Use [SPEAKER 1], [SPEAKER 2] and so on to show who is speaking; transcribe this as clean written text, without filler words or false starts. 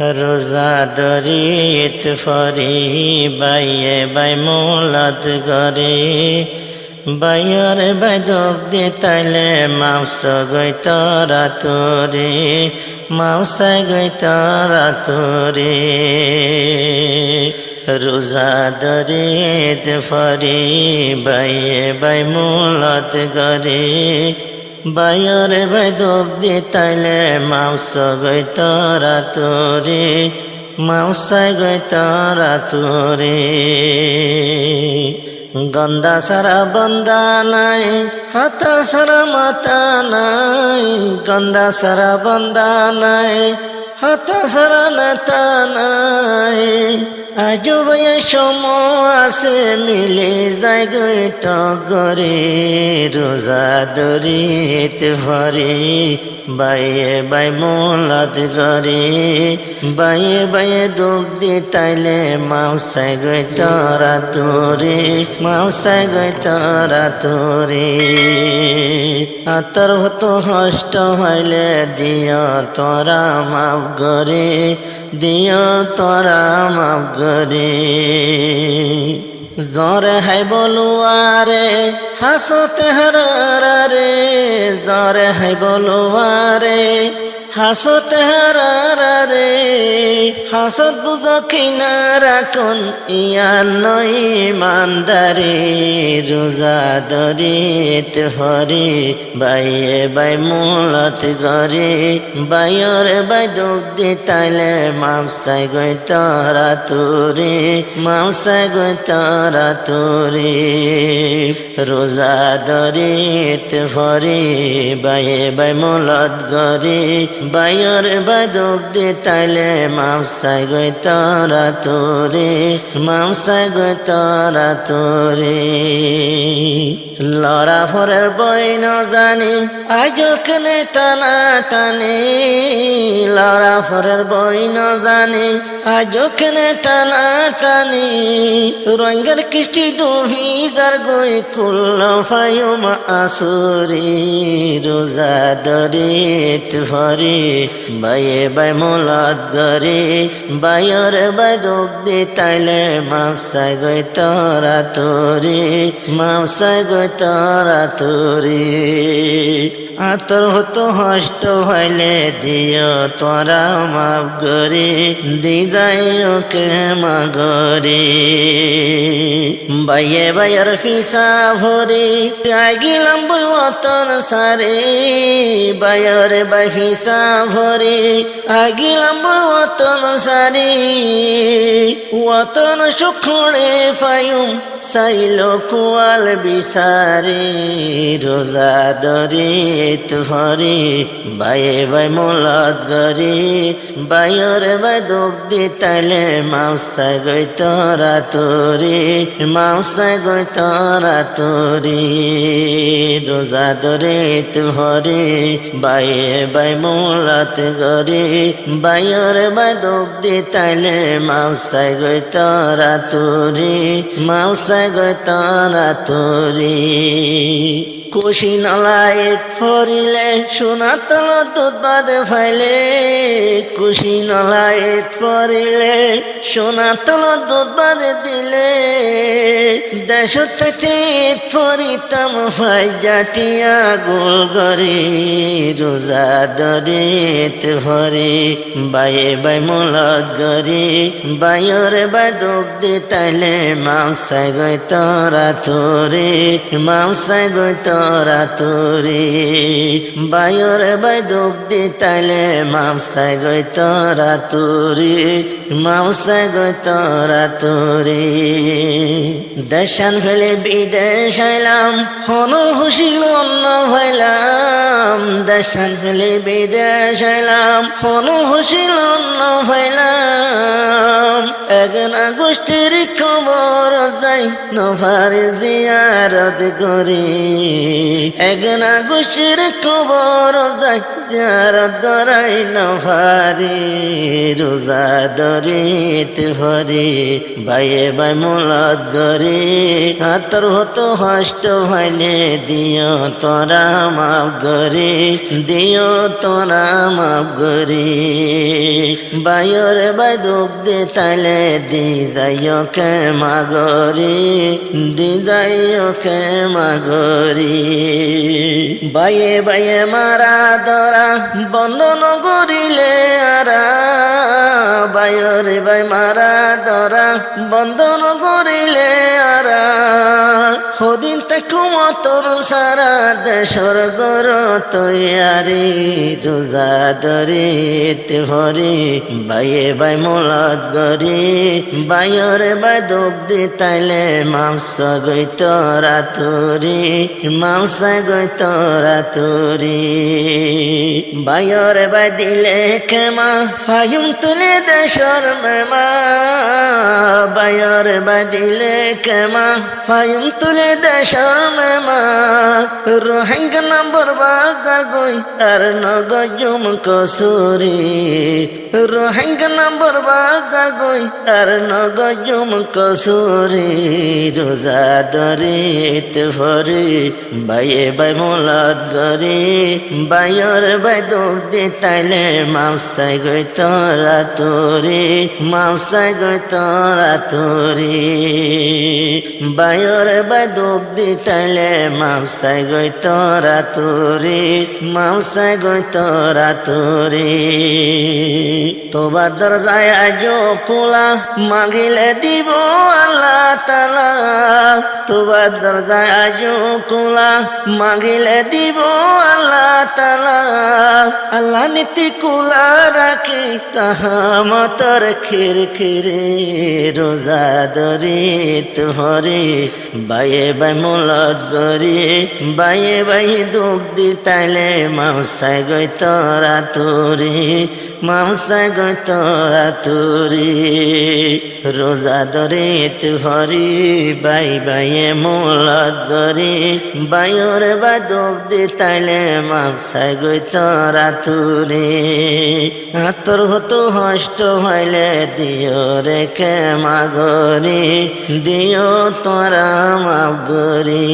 [SPEAKER 1] রোজা দরিত ফরি বাইয়ে বাই মোলাত গরে বাইয়র বাইদক দি তাইলে মাউস গই তরা তোরে মাউসাই গই তরা তোরে রোজা দরিত ফরি বাইয়ে বাই মোলাত গরে বাইয়র বাইদক দি তাইলে মাউস গই তরা তোরে মাউসাই গই তরা তোরে গন্দা সারা বন্দা নাই হাতা সারা মাতা নাই গন্দা সারা বন্দা নাই হাতা সারা নেতা নাই আজো ভাইয়া সময় আছে মিলে যায় গই টগরে রোজা দরিত ভরে বাইয়ে বাই মোলাত গরে বাইয়ে বাইয়ে দুঃখ দি তাইলে মাউসাই গই তরা তোরে মাউসাই গই তরা তোরে আতর হতো হষ্ট হইলে দিও তোরা মাফ গরে দিও তোরা মাফ গরে জরে হাই বলুয়ারে হাসতে হারারে জরে হাই বলুয়ারে হাসতে হারারে হাসত বুঝ কিনা রাখুন ইয়ান নই মানদারে রোজা দরিত হরে বাইয়ে বাই মোলাত গরে বাইয়র বাই দুঃখ দি তাইলে মাউসাই গই তরা তোরে মাউসাই গই তরা তোরে রোজা দরিত ভরে বাইয়ে বাই মোলাত গরে বাইয়র বাই দুঃখ দি তাইলে মাউসাই গই তরা তোরে মাউসাই গই তরা তোরে লড়া ফরের বই ন জানি আজো কেনে টানা টানে লড়া ফরের বই ন জানি আজো কেনে টানা টানি রঙ্গের কৃষ্টি ডুবি যার গই কুল্ল ফায়ুম আসুরি রোজা দরিত ভরে বাইয়ে বাই মোলাত গরে বাইয়র বাই দুঃখ দি তাইলে মাউসাই গই তরা তোরে মাউসাই গই তরা তোরে আতর হতো হষ্ট হইলে দিও তোরা মাফ গরে দি যাই ওকে মাগরে বাইয়ে বাইয়ের ফিসা ভরে গেলাম বই ওতন সারে বাইয়ের বাই ফিসা ভরে গেলাম বই ওতন সারে ওতন সুখড়ে ফায়ুম সাইলো কুয়াল বিসারে রোজা দরিত ভরে বাইয়ে বাই মোলাত গরে বাইয়র বাই দুঃখ দি তাইলে মাউসাই গই তরা তোরে মাউসাই গই তরা তোরে রোজা দরিত ভরে বাইয়ে বাই মোলাত গরে বাইয়র বাই দুঃখ দি তাইলে মাউসাই গই তরা তোরে মাউসাই গই তরা তোরে কুশি নলাইত ফরিলে সোনা তল দুধ বাদে ফাইলে কুশি নলাইত ফরিলে সোনা তল দুধ বাদে দিলে দেশ থেকে ফরিতাম ফাই জাটিয়া গোল গরে রোজা দরিত ভরে বাইয়ে বাই মোলাত গরে বাইয়র বাই দুঃখ দি তাইলে মাউসাই গই তরা তোরে মাউসাই গই তরা তোরে বাইয়র বাই দুঃখ দি তাইলে মাউসাই গই তরা তোরে মাউসাই গই তরা তোরে দেশান ফেলে বিদেশ আইলাম হন হুশিল অন্য ভাইলাম দেশান ফেলে বিদেশ আইলাম হন হুশিল অন্য ভাইলাম একনা গোষ্ঠীর খবর যাই যাই নভার জিয়ারত করি একনা গুশের কবর যাই জিয়ারত করাই নভারি রোজা দরিত ভরি বাইয়ে বাই মুলাদ গরি হাতর হতো হষ্ট হইলে দিও তোরা মাফ গরি দিও তোরা মাফ গরি বাইরে বাই দুঃখ দে তাইলে দি যাইও কে মাগরি দি যাইও কে মাগরি বাইয়ে বাইয়ে মারা ধরা বন্ধন করিলে আরা বাইরে বাই মারা ধরা বন্ধন করিলে আরা হদিন তাকু মতর সারা দেশর গর তৈয়ারি রোজা দরিত ভরি বাইয়ে বাই মুলাদ গরি বাইরে বাই দুঃখ দি তাইলে মাংসা গইত রাতুরি মাংসা গইত রাতুরি বাইরে বাই দিলে খেমা ফায়ুম তুলে দেশর মেমা বাইরে বাই দিলে খেমা ফায়ুম তুলে দেশর মেমা রোহিঙ্গ নম্বর বাজার গই আর নগজুম কসুরি রোহিঙ্গ নম্বর বাজার গই আর নগজুম কসুরি রোজা দরিত ভরি বাইয়ে বাই মুলাদ গরি বাইর বাই দুঃখ দি তাইলে মাংসাই গই তোরা তুরি মাংসাই গই তোরা তুরি বাইর বাই দুঃখ দি তাইলে মাংসাই গই তোরা তুরি মাংসাই গই তোরা তুরি তোবার দরজায় আজো খোলা মাগিলে দিব আল্লাহ তাআলা তোবার দরজায় আজো খোলা মাগিলে দিব আল্লাহ তাআলা আল্লাহ নীতি কুলা রাখি কাহামতর খির খিরে রোজা দরিত ভরি বাইয়ে বাই মুলাদ গরি বাইয়ে বাই দুঃখ দি তাইলে মাংসাই গই তোরা তুরি মাংসাই গই তোরা তুরি রোজা দরিত ভরি বাই বাইয়ে মুলাদ গরি বাইরে বাই দুঃখ দি তাইলে মাংসাই গই তোরা তুরি হাতর হতো হষ্ট হইলে দিও রেখে মাগরি দিও তোরা মাগরি